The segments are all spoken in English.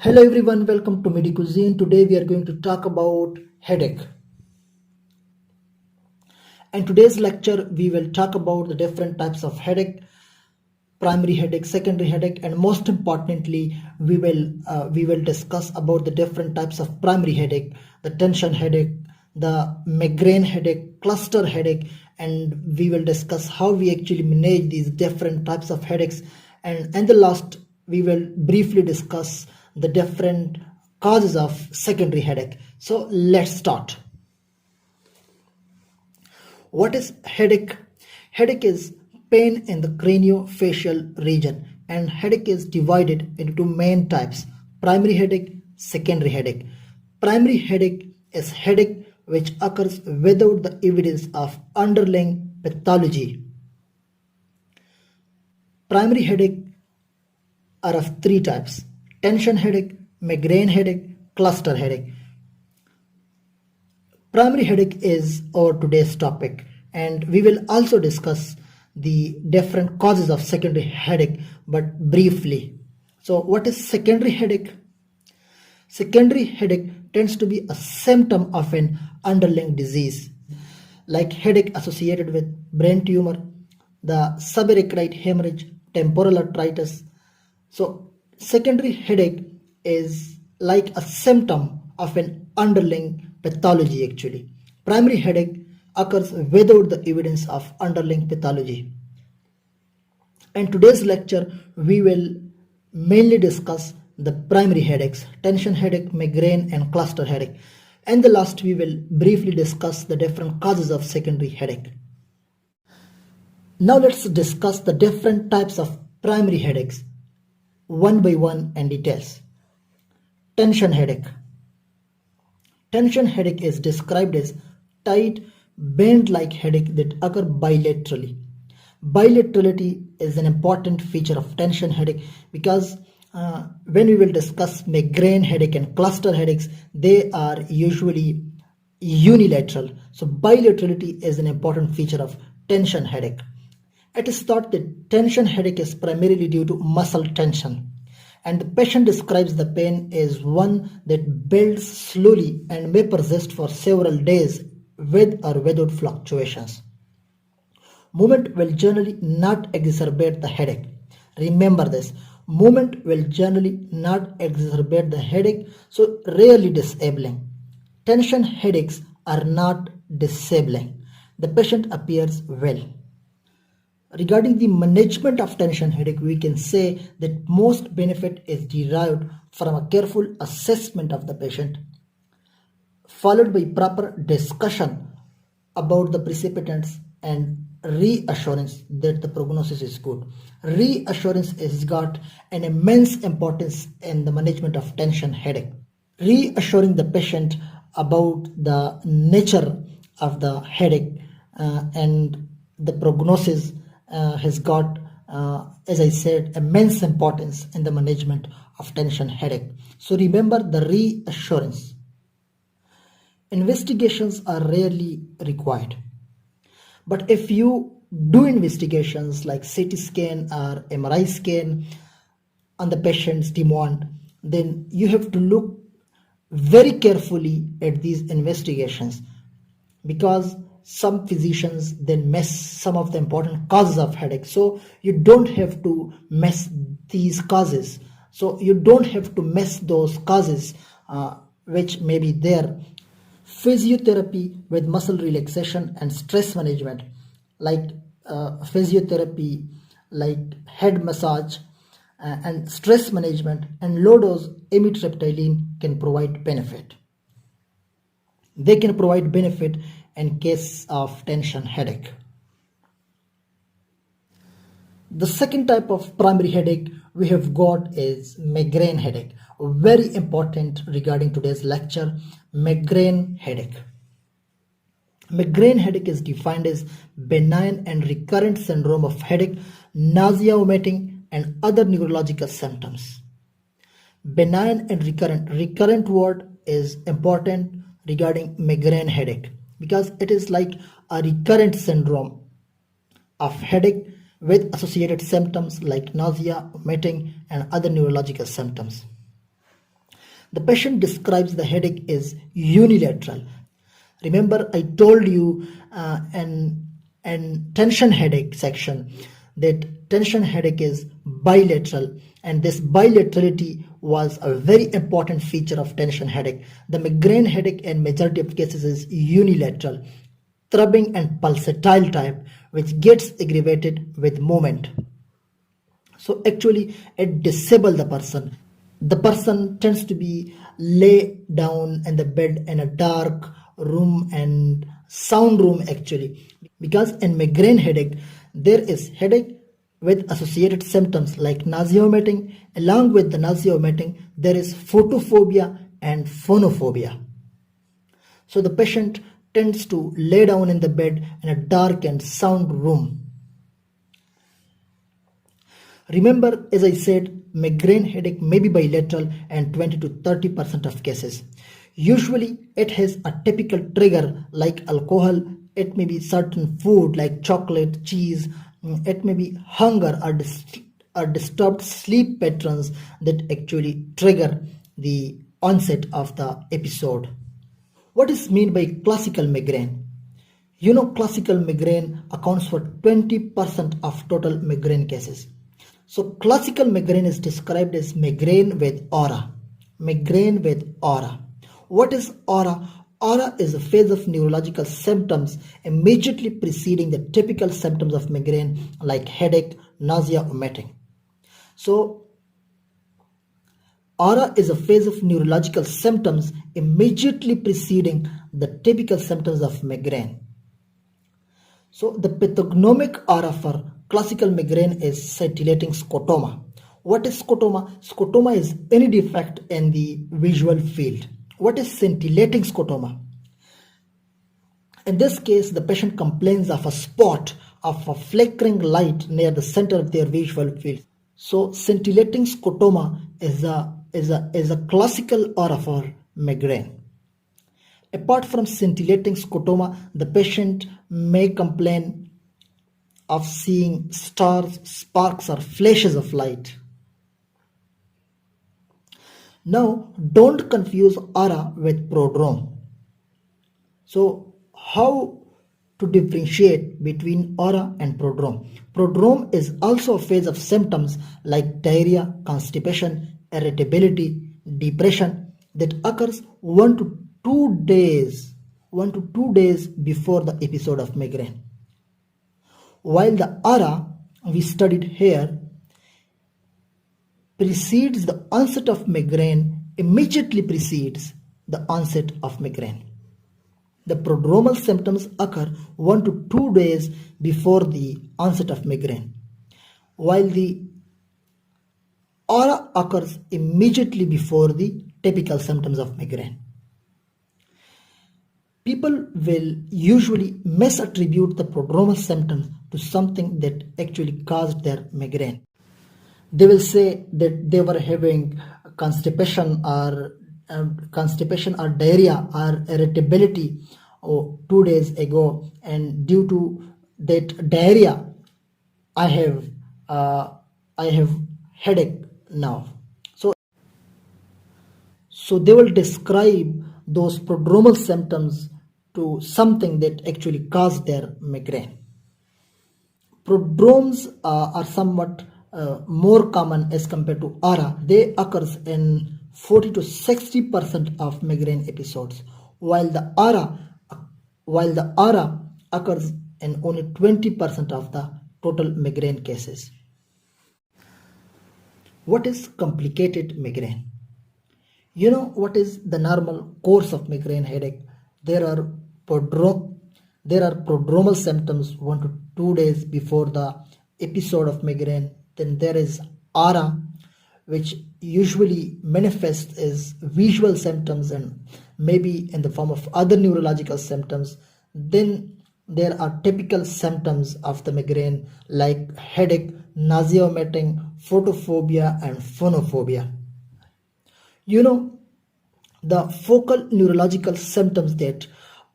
Hello everyone, welcome to Midi Cuisine. Today we are going to talk about headache. In today's lecture, we will talk about the different types of headache, primary headache, secondary headache, and most importantly, we will discuss about the different types of primary headache, the tension headache, the migraine headache, cluster headache, and we will discuss how we actually manage these different types of headaches. And in the last, we will briefly discuss the different causes of secondary headache. So let's start. What is headache? Headache is pain in the craniofacial region, and headache is divided into two main types: primary headache, secondary headache. Primary headache is headache which occurs without the evidence of underlying pathology. Primary headache are of three types: tension headache, migraine headache, cluster headache. Primary headache is our today's topic, and we will also discuss the different causes of secondary headache, but briefly. So what is secondary headache? Secondary headache tends to be a symptom of an underlying disease, like headache associated with brain tumor, the subarachnoid hemorrhage, temporal arteritis. So secondary headache is like a symptom of an underlying pathology actually. Primary headache occurs without the evidence of underlying pathology. In today's lecture, we will mainly discuss the primary headaches: tension headache, migraine, and cluster headache. And the last, we will briefly discuss the different causes of secondary headache. Now let's discuss the different types of primary headaches one by one in details. Tension headache. Tension headache is described as tight, band-like headache that occur bilaterally. Bilaterality is an important feature of tension headache because when we will discuss migraine headache and cluster headaches, they are usually unilateral. So bilaterality is an important feature of tension headache. It is thought that tension headache is primarily due to muscle tension, and the patient describes the pain as one that builds slowly and may persist for several days with or without fluctuations. Movement will generally not exacerbate the headache. Remember this. Movement will generally not exacerbate the headache, so rarely disabling. Tension headaches are not disabling. The patient appears well. Regarding the management of tension headache, we can say that most benefit is derived from a careful assessment of the patient, followed by proper discussion about the precipitants and reassurance that the prognosis is good. Reassurance has got an immense importance in the management of tension headache. Reassuring the patient about the nature of the headache and the prognosis has got, as I said, immense importance in the management of tension headache. So remember the reassurance. Investigations are rarely required, but if you do investigations like CT scan or MRI scan on the patient's demand, then you have to look very carefully at these investigations, because some physicians then miss some of the important causes of headache. So you don't have to miss these causes. So you don't have to miss those causes which may be there. Physiotherapy with muscle relaxation and stress management, like physiotherapy, like head massage and stress management and low dose amitriptyline can provide benefit. They can provide benefit in case of tension headache. The second type of primary headache we have got is migraine headache. Very important regarding today's lecture, migraine headache. Migraine headache is defined as benign and recurrent syndrome of headache, nausea, vomiting, and other neurological symptoms. Benign and recurrent. Recurrent word is important regarding migraine headache because it is like a recurrent syndrome of headache with associated symptoms like nausea, vomiting, and other neurological symptoms. The patient describes the headache is unilateral. Remember, I told you in tension headache section that tension headache is bilateral, and this bilaterality was a very important feature of tension headache. The migraine headache in majority of cases is unilateral, throbbing and pulsatile type, which gets aggravated with movement. So actually it disable the person. The person tends to be lay down in the bed in a dark room and sound room actually, because in migraine headache there is headache with associated symptoms like nausea vomiting. Along with the nausea vomiting there is photophobia and phonophobia. So the patient tends to lay down in the bed in a dark and sound room. Remember, as I said, migraine headache may be bilateral in 20 to 30% of cases. Usually, it has a typical trigger like alcohol, it may be certain food like chocolate, cheese, it may be hunger or disturbed sleep patterns that actually trigger the onset of the episode. What is meant by classical migraine? You know, classical migraine accounts for 20% of total migraine cases. So classical migraine is described as migraine with aura. Migraine with aura. What is aura? Aura is a phase of neurological symptoms immediately preceding the typical symptoms of migraine like headache, nausea, vomiting. So aura is a phase of neurological symptoms immediately preceding the typical symptoms of migraine. So the pathognomic aura for classical migraine is scintillating scotoma. What is scotoma? Scotoma is any defect in the visual field. What is scintillating scotoma? In this case, the patient complains of a spot of a flickering light near the center of their visual field. So scintillating scotoma is a classical aura for migraine. Apart from scintillating scotoma, the patient may complain of seeing stars, sparks, or flashes of light. Now, don't confuse aura with prodrome. So, how to differentiate between aura and prodrome? Prodrome is also a phase of symptoms like diarrhea, constipation, irritability, depression that occurs 1 to 2 days before the episode of migraine. While the aura we studied here precedes the onset of migraine, immediately precedes the onset of migraine. The prodromal symptoms occur 1 to 2 days before the onset of migraine, while the aura occurs immediately before the typical symptoms of migraine. People will usually misattribute the prodromal symptoms to something that actually caused their migraine. They will say that they were having constipation or diarrhea or irritability 2 days ago, and due to that diarrhea, I have headache now. So they will describe those prodromal symptoms to something that actually caused their migraine. Prodromes are somewhat more common as compared to aura. They occurs in 40 to 60% of migraine episodes, while the aura occurs in only 20% of the total migraine cases. What is complicated migraine? You know what is the normal course of migraine headache? There are prodromal symptoms 1 to 2 days before the episode of migraine. Then there is aura, which usually manifests as visual symptoms and maybe in the form of other neurological symptoms. Then there are typical symptoms of the migraine like headache, nausea vomiting, photophobia, and phonophobia. You know, the focal neurological symptoms that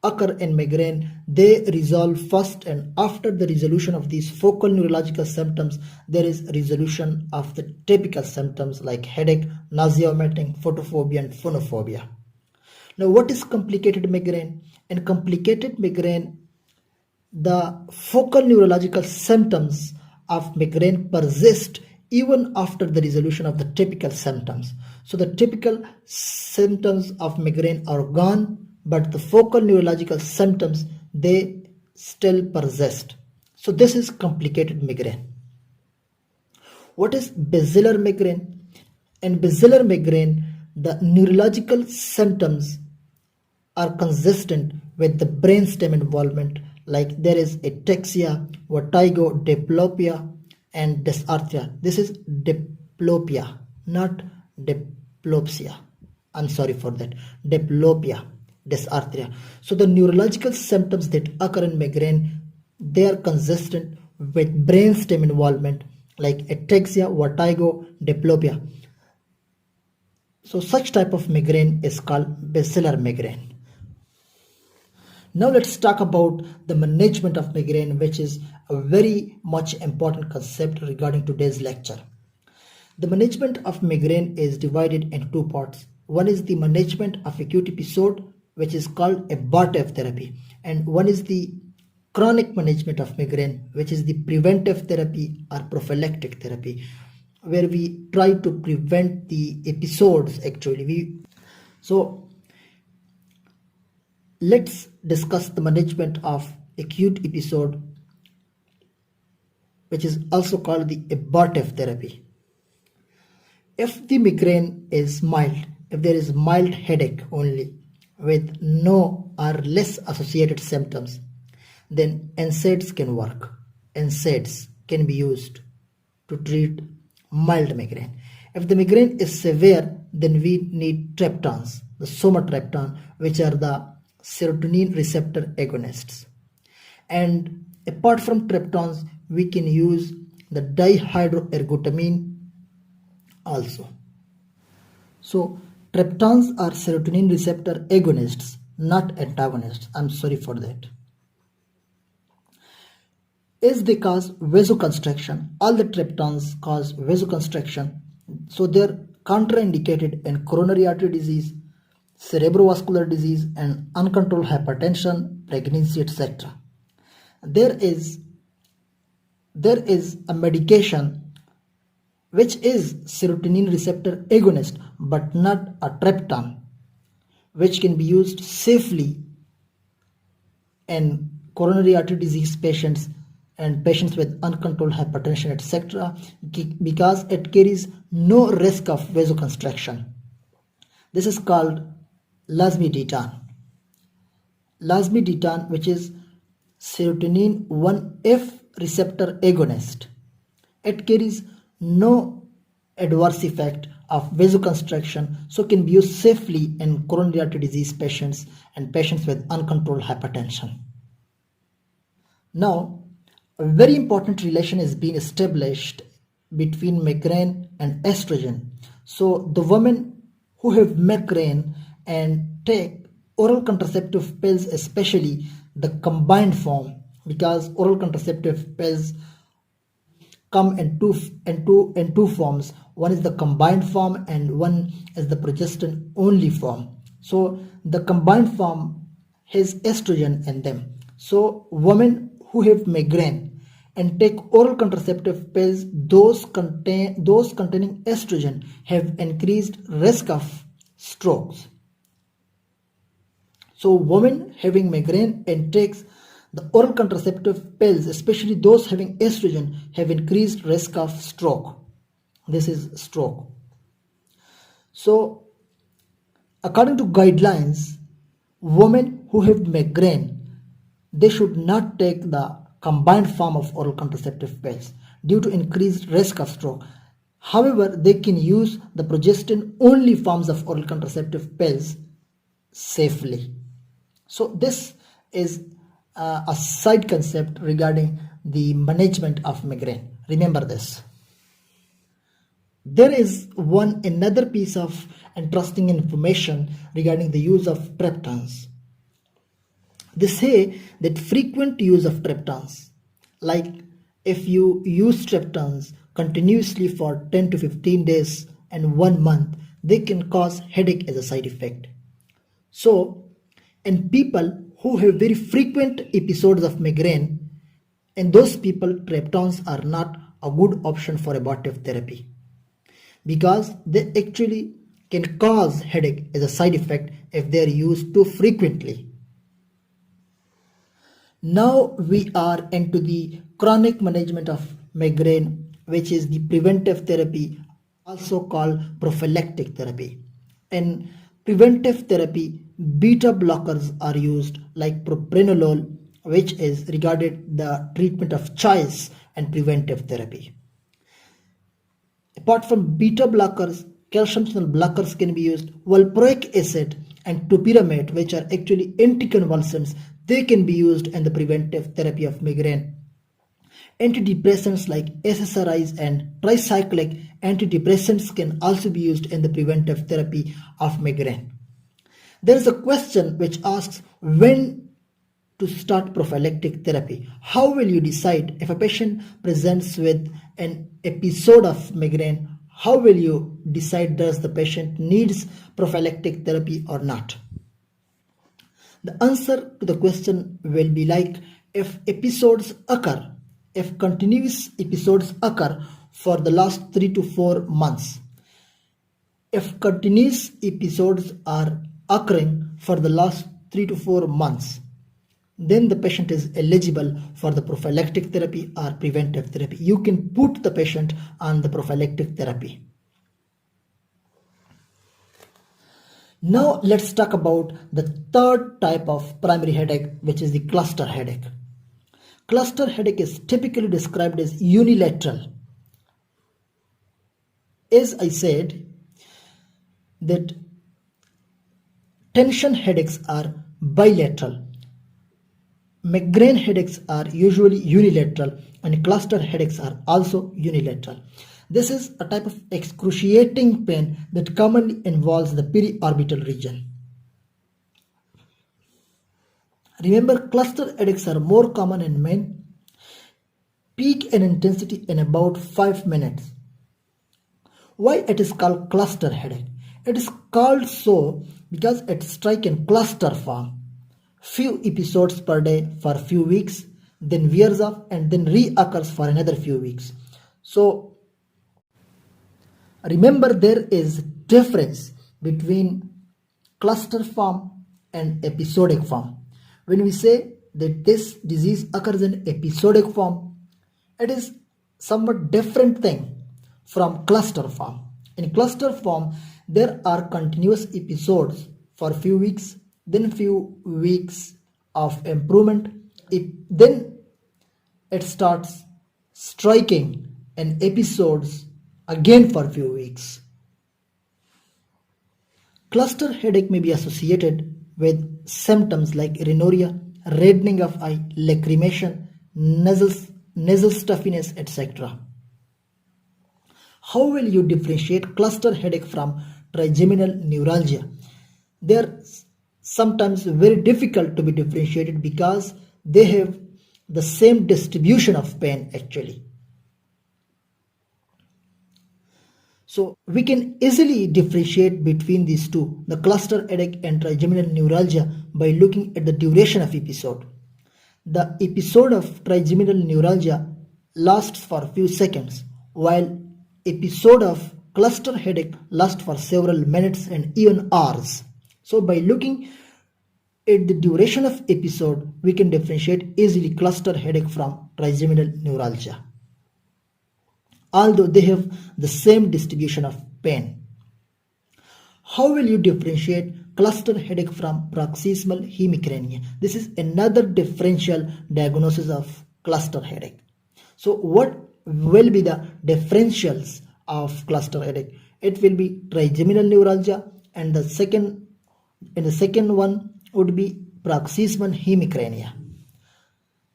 occur in migraine, they resolve first, and after the resolution of these focal neurological symptoms, there is resolution of the typical symptoms like headache, nausea, vomiting, photophobia, and phonophobia. Now, what is complicated migraine? In complicated migraine, the focal neurological symptoms of migraine persist even after the resolution of the typical symptoms. So the typical symptoms of migraine are gone, but the focal neurological symptoms, they still persist. So this is complicated migraine. What is basilar migraine? In basilar migraine, the neurological symptoms are consistent with the brainstem involvement, like there is ataxia, vertigo, diplopia, and dysarthria. This is diplopia, not diplopsia. I'm sorry for that. Diplopia, dysarthria. So the neurological symptoms that occur in migraine, they are consistent with brainstem involvement, like ataxia, vertigo, diplopia. So such type of migraine is called basilar migraine. Now let's talk about the management of migraine, which is a very much important concept regarding today's lecture. The management of migraine is divided into two parts. One is the management of acute episode, which is called abortive therapy, and one is the chronic management of migraine, which is the preventive therapy or prophylactic therapy, where we try to prevent the episodes actually. Let's discuss the management of acute episode, which is also called the abortive therapy. If the migraine is mild, if there is mild headache only with no or less associated symptoms, then NSAIDs can work. NSAIDs can be used to treat mild migraine. If the migraine is severe, then we need triptans, the somatriptan, which are the serotonin receptor agonists. And apart from triptans, we can use the dihydroergotamine also. So triptans are serotonin receptor agonists, not antagonists. I'm sorry for that. As they cause vasoconstriction, all the triptans cause vasoconstriction, so they're contraindicated in coronary artery disease, cerebrovascular disease, and uncontrolled hypertension, pregnancy, etc. There is a medication which is serotonin receptor agonist but not a triptan, which can be used safely in coronary artery disease patients and patients with uncontrolled hypertension, etc., because it carries no risk of vasoconstriction. This is called lasmiditan. Lasmiditan, which is serotonin 1F receptor agonist. It carries no adverse effect of vasoconstriction, so can be used safely in coronary artery disease patients and patients with uncontrolled hypertension. Now, a very important relation is being established between migraine and estrogen. So the women who have migraine and take oral contraceptive pills, especially the combined form, because oral contraceptive pills come in two forms. One is the combined form and one is the progestin only form. So the combined form has estrogen in them. So women who have migraine and take oral contraceptive pills, those containing estrogen, have increased risk of strokes. So women having migraine and takes the oral contraceptive pills, especially those having estrogen, have increased risk of stroke. This is stroke. So according to guidelines, women who have migraine, they should not take the combined form of oral contraceptive pills due to increased risk of stroke. However, they can use the progestin only forms of oral contraceptive pills safely. So this is a side concept regarding the management of migraine. Remember this. There is another piece of interesting information regarding the use of triptans. They say that frequent use of triptans, like if you use triptans continuously for 10 to 15 days and 1 month, they can cause headache as a side effect. So, in people who have very frequent episodes of migraine, in those people, triptans are not a good option for abortive therapy because they actually can cause headache as a side effect if they are used too frequently. Now we are into the chronic management of migraine, which is the preventive therapy, also called prophylactic therapy. In preventive therapy, beta blockers are used like propranolol, which is regarded the treatment of choice and preventive therapy. Apart from beta blockers, calcium channel blockers can be used. Valproic acid and topiramate, which are actually anticonvulsants, they can be used in the preventive therapy of migraine. Antidepressants like SSRIs and tricyclic antidepressants can also be used in the preventive therapy of migraine. There is a question which asks when to start prophylactic therapy. How will you decide if a patient presents with an episode of migraine? How will you decide does the patient needs prophylactic therapy or not? The answer to the question will be like if continuous episodes occur for the last 3 to 4 months, if continuous episodes are occurring for the last 3 to 4 months, then the patient is eligible for the prophylactic therapy or preventive therapy. You can put the patient on the prophylactic therapy. Now let's talk about the third type of primary headache, which is the cluster headache. Cluster headache is typically described as unilateral. As I said, that tension headaches are bilateral. Migraine headaches are usually unilateral and cluster headaches are also unilateral. This is a type of excruciating pain that commonly involves the periorbital region. Remember, cluster headaches are more common in men, peak in intensity in about 5 minutes. Why it is called cluster headache? It is called so because it strikes in cluster form. Few episodes per day for a few weeks, then wears off and then reoccurs for another few weeks. So remember, there is difference between cluster form and episodic form. When we say that this disease occurs in episodic form, it is somewhat different thing from cluster form. In cluster form, there are continuous episodes for a few weeks, then few weeks of improvement. Then it starts striking in episodes again for a few weeks. Cluster headache may be associated with symptoms like rhinorrhea, reddening of eye, lacrimation, nasal stuffiness, etc. How will you differentiate cluster headache from trigeminal neuralgia? They are sometimes very difficult to be differentiated because they have the same distribution of pain actually. So we can easily differentiate between these two, the cluster headache and trigeminal neuralgia, by looking at the duration of episode. The episode of trigeminal neuralgia lasts for a few seconds, while episode of cluster headache lasts for several minutes and even hours. So by looking at the duration of episode, we can differentiate easily cluster headache from trigeminal neuralgia, although they have the same distribution of pain. How will you differentiate cluster headache from proxysmal hemicrania? This is another differential diagnosis of cluster headache. So what will be the differentials of cluster headache? It will be trigeminal neuralgia, and the second one would be proxysmal hemicrania.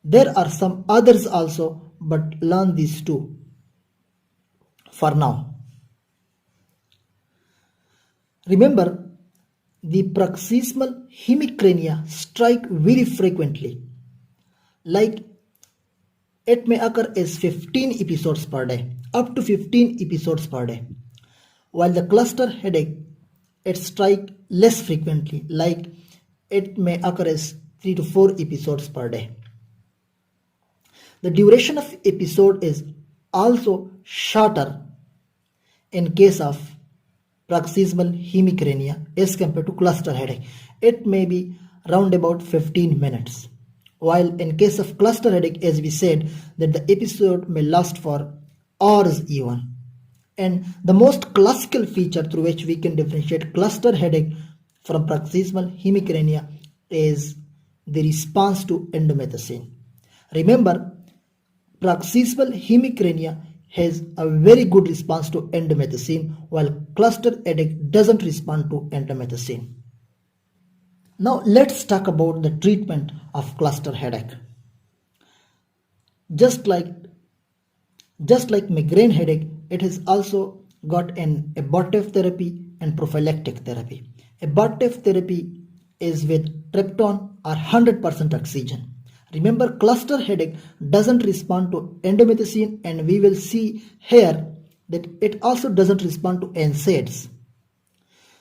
There are some others also, but learn these two for now. Remember, the proxysmal hemicrania strike very frequently, like it may occur as 15 episodes per day, up to 15 episodes per day, while the cluster headache it strike less frequently, like it may occur as 3 to 4 episodes per day. The duration of episode is also shorter in case of proximal hemicrania as compared to cluster headache. It may be round about 15 minutes. While in case of cluster headache, as we said, that the episode may last for hours even. And the most classical feature through which we can differentiate cluster headache from proximal hemicrania is the response to indomethacin. Remember, proxysmal hemicrania has a very good response to indomethacin, while cluster headache doesn't respond to indomethacin. Now let's talk about the treatment of cluster headache. Just like migraine headache, it has also got an abortive therapy and prophylactic therapy. Abortive therapy is with triptan or 100% oxygen. Remember, cluster headache doesn't respond to indomethacin, and we will see here that it also doesn't respond to NSAIDs.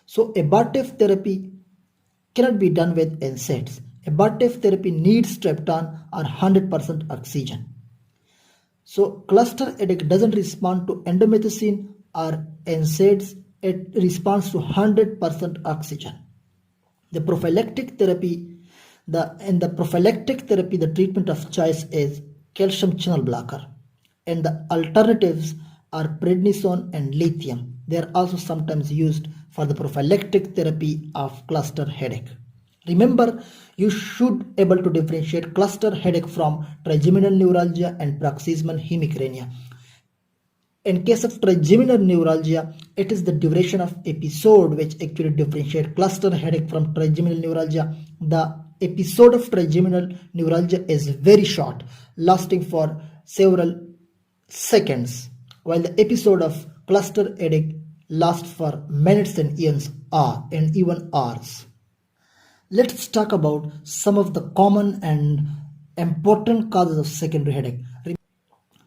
So abortive therapy cannot be done with NSAIDs. Abortive therapy needs triptan or 100% oxygen. So cluster headache doesn't respond to indomethacin or NSAIDs. It responds to 100% oxygen. The prophylactic therapy, the treatment of choice is calcium channel blocker, and the alternatives are prednisone and lithium. They are also sometimes used for the prophylactic therapy of cluster headache. Remember, you should able to differentiate cluster headache from trigeminal neuralgia and proximal hemicrania. In case of trigeminal neuralgia, it is the duration of episode which actually differentiate cluster headache from trigeminal neuralgia. The episode of trigeminal neuralgia is very short, lasting for several seconds, while the episode of cluster headache lasts for minutes and even hours. Let's talk about some of the common and important causes of secondary headache.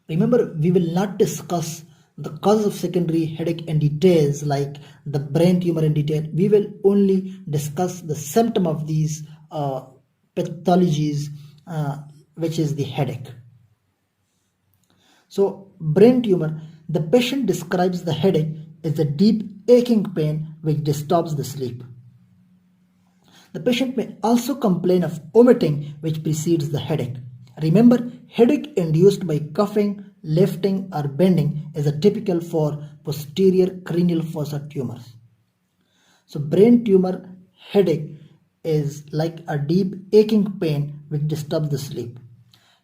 Remember, we will not discuss the causes of secondary headache in details, like the brain tumor in detail. We will only discuss the symptom of these pathologies, which is the headache. So, brain tumor, the patient describes the headache as a deep aching pain which disturbs the sleep. The patient may also complain of vomiting which precedes the headache. Remember, headache induced by coughing, lifting or bending is a typical for posterior cranial fossa tumors. So brain tumor headache is like a deep aching pain which disturbs the sleep.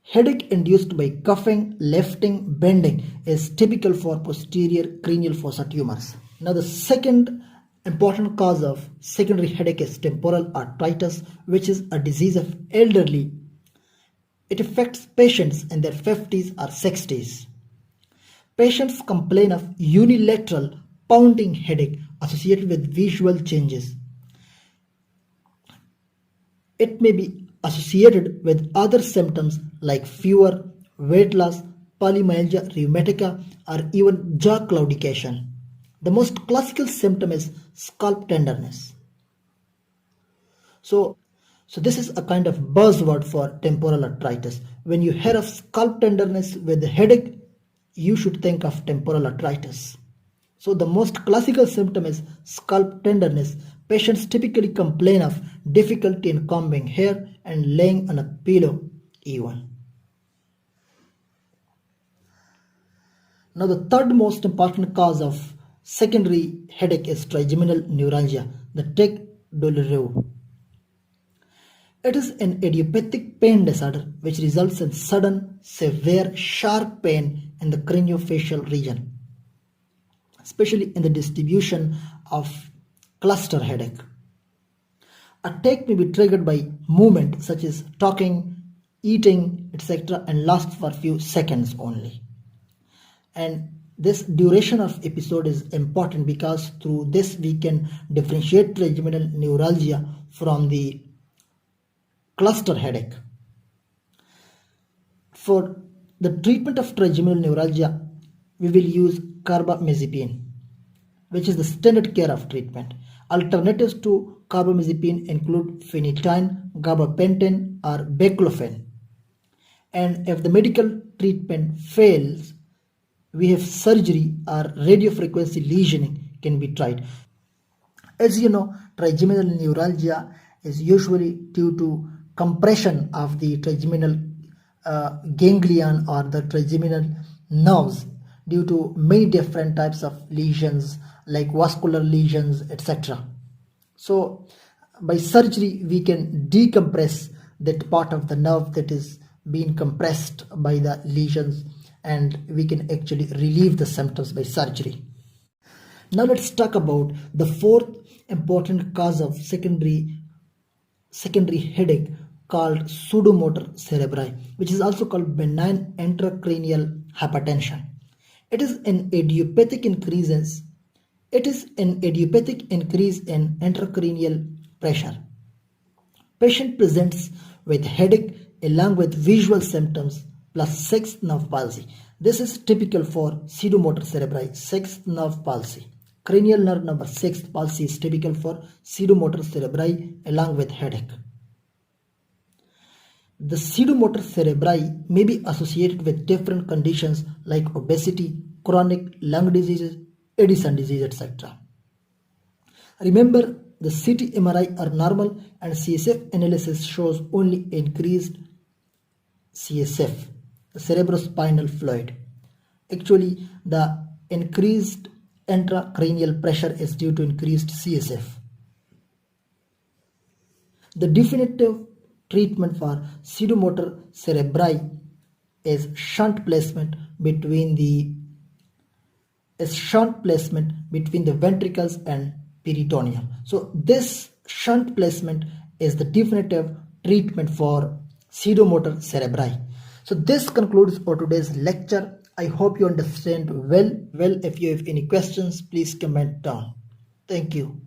Headache induced by coughing, lifting, bending is typical for posterior cranial fossa tumors. Now the second important cause of secondary headache is temporal arthritis, which is a disease of elderly. It affects patients in their 50s or 60s. Patients complain of unilateral pounding headache associated with visual changes. It may be associated with other symptoms like fever, weight loss, polymyalgia rheumatica, or even jaw claudication. The most classical symptom is scalp tenderness. So this is a kind of buzzword for temporal arthritis. When you hear of scalp tenderness with headache, you should think of temporal arthritis. So the most classical symptom is scalp tenderness. Patients typically complain of difficulty in combing hair and laying on a pillow even. Now the third most important cause of secondary headache is trigeminal neuralgia, the tic douloureux. It is an idiopathic pain disorder which results in sudden, severe, sharp pain in the craniofacial region, especially in the distribution of cluster headache. Attack may be triggered by movement such as talking, eating, etc., and lasts for a few seconds only. And This duration of episode is important because through this we can differentiate trigeminal neuralgia from the cluster headache. For the treatment of trigeminal neuralgia, we will use carbamazepine, which is the standard care of treatment. Alternatives to carbamazepine include phenytoin, gabapentin, or baclofen. And if the medical treatment fails, we have surgery or radiofrequency lesioning can be tried. As you know, trigeminal neuralgia is usually due to compression of the trigeminal ganglion or the trigeminal nerves due to many different types of lesions like vascular lesions, etc. So by surgery we can decompress that part of the nerve that is being compressed by the lesions, and we can actually relieve the symptoms by surgery. Now let's talk about the fourth important cause of secondary headache called pseudomotor cerebri, which is also called benign intracranial hypertension. It is an idiopathic increase in intracranial pressure. Patient presents with headache along with visual symptoms plus sixth nerve palsy. This is typical for pseudomotor cerebri, sixth nerve palsy. Cranial nerve number 6 palsy is typical for pseudomotor cerebri along with headache. The pseudomotor cerebri may be associated with different conditions like obesity, chronic lung diseases, Addison disease, etc. Remember, the CT MRI are normal and CSF analysis shows only increased CSF, the cerebrospinal fluid. Actually, the increased intracranial pressure is due to increased CSF. The definitive treatment for pseudomotor cerebri is shunt placement between the ventricles and peritoneum. So this shunt placement is the definitive treatment for pseudomotor cerebri. So this concludes for today's lecture. I hope you understand well. If you have any questions, please comment down. Thank you.